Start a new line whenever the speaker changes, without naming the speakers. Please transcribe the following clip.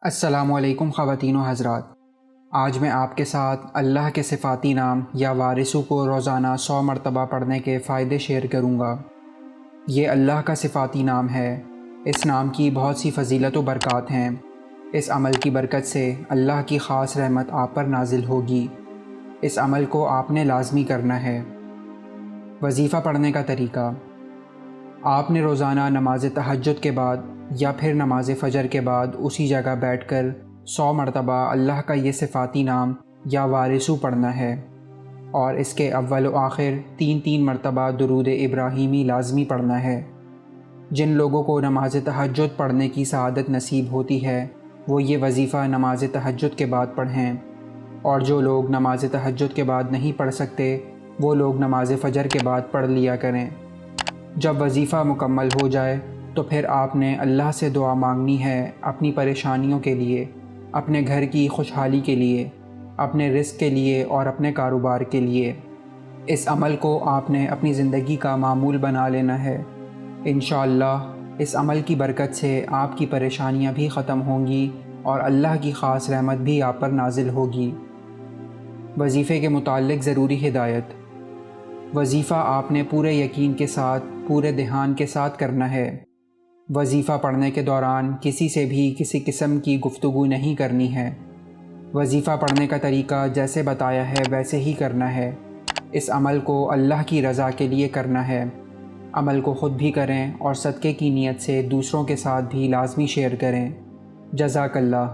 السلام علیکم خواتین و حضرات، آج میں آپ کے ساتھ اللہ کے صفاتی نام یا وارثوں کو روزانہ 100 مرتبہ پڑھنے کے فائدے شیئر کروں گا۔ یہ اللہ کا صفاتی نام ہے۔ اس نام کی بہت سی فضیلت و برکات ہیں۔ اس عمل کی برکت سے اللہ کی خاص رحمت آپ پر نازل ہوگی۔ اس عمل کو آپ نے لازمی کرنا ہے۔ وظیفہ پڑھنے کا طریقہ: آپ نے روزانہ نماز تہجد کے بعد یا پھر نماز فجر کے بعد اسی جگہ بیٹھ کر 100 مرتبہ اللہ کا یہ صفاتی نام یا وارثو پڑھنا ہے، اور اس کے اول و آخر 3 مرتبہ درود ابراہیمی لازمی پڑھنا ہے۔ جن لوگوں کو نماز تہجد پڑھنے کی سعادت نصیب ہوتی ہے وہ یہ وظیفہ نماز تہجد کے بعد پڑھیں، اور جو لوگ نماز تہجد کے بعد نہیں پڑھ سکتے وہ لوگ نماز فجر کے بعد پڑھ لیا کریں۔ جب وظیفہ مکمل ہو جائے تو پھر آپ نے اللہ سے دعا مانگنی ہے، اپنی پریشانیوں کے لیے، اپنے گھر کی خوشحالی کے لیے، اپنے رزق کے لیے اور اپنے کاروبار کے لیے۔ اس عمل کو آپ نے اپنی زندگی کا معمول بنا لینا ہے۔ انشاءاللہ اس عمل کی برکت سے آپ کی پریشانیاں بھی ختم ہوں گی اور اللہ کی خاص رحمت بھی آپ پر نازل ہوگی۔ وظیفے کے متعلق ضروری ہدایت: وظیفہ آپ نے پورے یقین کے ساتھ، پورے دھیان کے ساتھ کرنا ہے۔ وظیفہ پڑھنے کے دوران کسی سے بھی کسی قسم کی گفتگو نہیں کرنی ہے۔ وظیفہ پڑھنے کا طریقہ جیسے بتایا ہے ویسے ہی کرنا ہے۔ اس عمل کو اللہ کی رضا کے لیے کرنا ہے۔ عمل کو خود بھی کریں اور صدقے کی نیت سے دوسروں کے ساتھ بھی لازمی شیئر کریں۔ جزاک اللہ۔